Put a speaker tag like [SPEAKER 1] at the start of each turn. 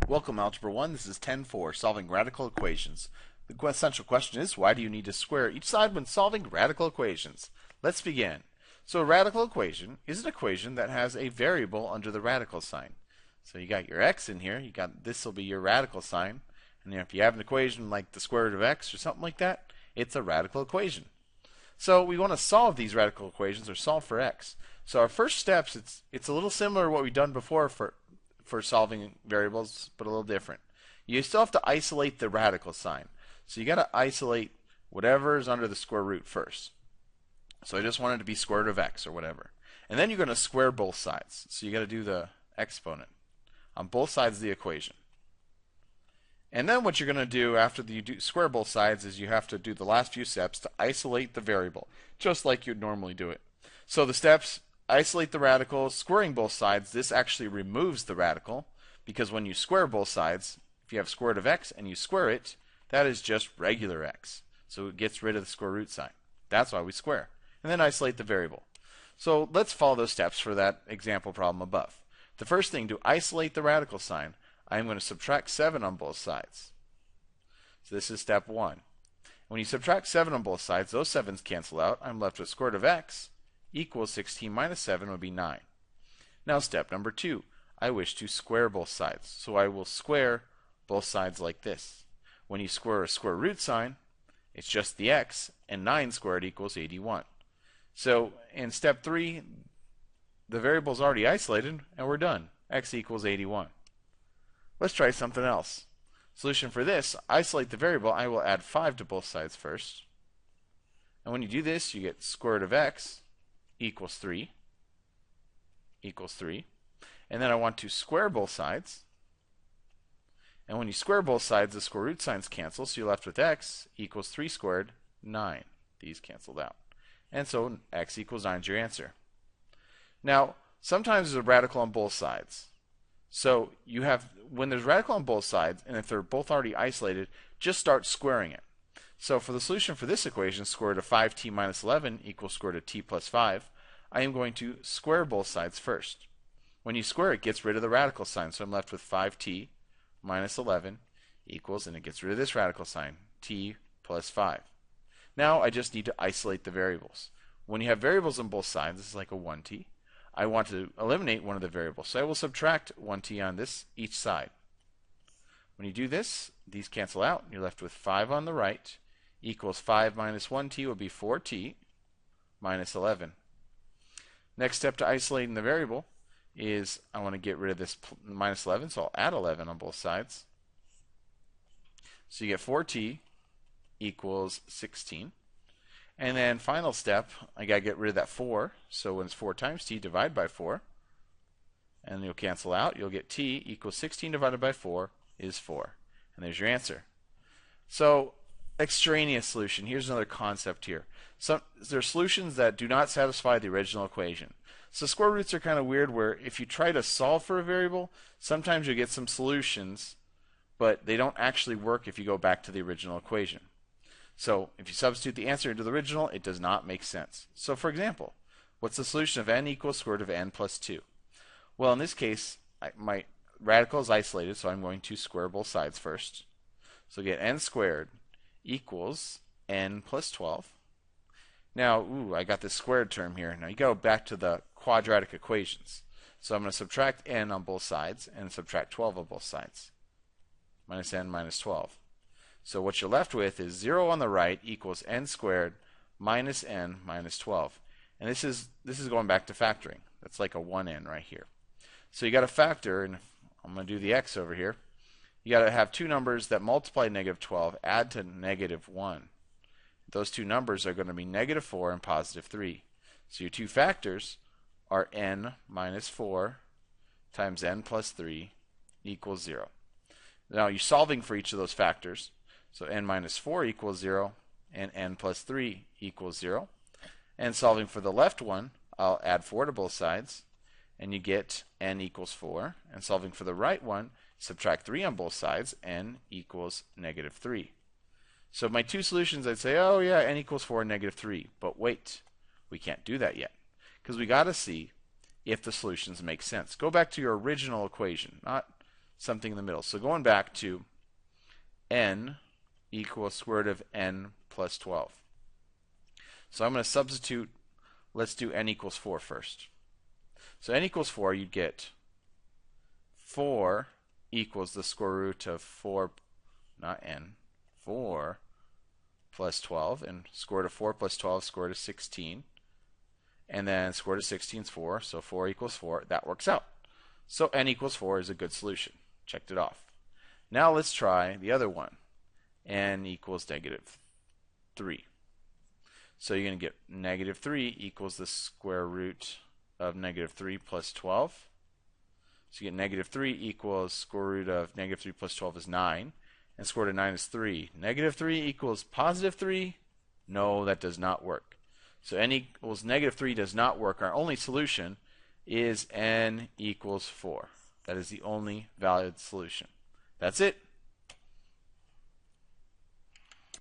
[SPEAKER 1] Welcome, Algebra 1. This is 10-4, solving radical equations. The essential question is, why do you need to square each side when solving radical equations? Let's begin. So a radical equation is an equation that has a variable under the radical sign. So you got your x in here, this will be your radical sign, and if you have an equation like the square root of x or something like that, it's a radical equation. So we want to solve these radical equations, or solve for x. So our first steps, it's a little similar to what we've done before for solving variables, but a little different. You still have to isolate the radical sign. So you got to isolate whatever is under the square root first. So I just want it to be square root of x or whatever. And then you're going to square both sides. So you got to do the exponent on both sides of the equation. And then what you're going to do after you square both sides is you have to do the last few steps to isolate the variable, just like you'd normally do it. So the steps: isolate the radical, squaring both sides. This actually removes the radical, because when you square both sides, if you have square root of x and you square it, that is just regular x. So it gets rid of the square root sign. That's why we square. And then isolate the variable. So let's follow those steps for that example problem above. The first thing, to isolate the radical sign, I'm going to subtract 7 on both sides. So this is step 1. When you subtract 7 on both sides, those 7's cancel out. I'm left with square root of x equals 16 minus 7 would be 9. Now step number 2. I wish to square both sides. So I will square both sides like this. When you square a square root sign, it's just the x, and 9 squared equals 81. So in step 3, the variable's already isolated, and we're done. X equals 81. Let's try something else. Solution for this: isolate the variable. I will add 5 to both sides first. And when you do this, you get square root of x equals 3. And then I want to square both sides. And when you square both sides, the square root signs cancel, so you're left with x equals 3 squared, 9. These canceled out. And so x equals 9 is your answer. Now, sometimes there's a radical on both sides. So you have, when there's radical on both sides, and if they're both already isolated, just start squaring it. So for the solution for this equation, square root of 5t minus 11 equals square root of t plus 5, I am going to square both sides first. When you square it, gets rid of the radical sign, so I'm left with 5t minus 11 equals, and it gets rid of this radical sign, t plus 5. Now I just need to isolate the variables. When you have variables on both sides, this is like a 1t. I want to eliminate one of the variables, so I will subtract 1t on each side. When you do this, these cancel out, and you're left with 5 on the right equals 5 minus 1t will be 4t minus 11. Next step to isolating the variable is I want to get rid of this minus 11, so I'll add 11 on both sides. So you get 4t equals 16. And then final step, I got to get rid of that 4. So when it's 4 times t, divide by 4. And you'll cancel out. You'll get t equals 16 divided by 4 is 4. And there's your answer. So extraneous solution. Here's another concept here. There are solutions that do not satisfy the original equation. So square roots are kind of weird, where if you try to solve for a variable, sometimes you get some solutions, but they don't actually work if you go back to the original equation. So if you substitute the answer into the original, it does not make sense. So for example, what's the solution of n equals square root of n plus 2? Well, in this case, my radical is isolated, so I'm going to square both sides first. So get n squared equals n plus 12. Now, I got this squared term here. Now you go back to the quadratic equations. So I'm going to subtract n on both sides and subtract 12 on both sides. Minus n minus 12. So what you're left with is 0 on the right equals n squared minus n minus 12. And this is going back to factoring. That's like a 1n right here. So you got to factor, and I'm going to do the x over here. You got to have two numbers that multiply negative 12, add to negative 1. Those two numbers are going to be negative 4 and positive 3. So your two factors are n minus 4 times n plus 3 equals 0. Now you're solving for each of those factors. So n minus 4 equals 0, and n plus 3 equals 0. And solving for the left one, I'll add 4 to both sides, and you get n equals 4. And solving for the right one, subtract 3 on both sides, n equals negative 3. So my two solutions, I'd say, oh yeah, n equals 4 and negative 3. But wait, we can't do that yet, because we got to see if the solutions make sense. Go back to your original equation, not something in the middle. So going back to n equals square root of n plus 12. So I'm going to substitute, let's do n equals 4 first. So n equals 4, you'd get 4 equals the square root of 4, not n, 4 plus 12, and square root of 4 plus 12 is square root of 16. And then square root of 16 is 4, so 4 equals 4. That works out. So n equals 4 is a good solution. Checked it off. Now let's try the other one. N equals negative 3. So you're going to get negative 3 equals the square root of negative 3 plus 12. So you get negative 3 equals square root of negative 3 plus 12 is 9. And square root of 9 is 3. Negative 3 equals positive 3? No, that does not work. So n equals negative 3 does not work. Our only solution is n equals 4. That is the only valid solution. That's it.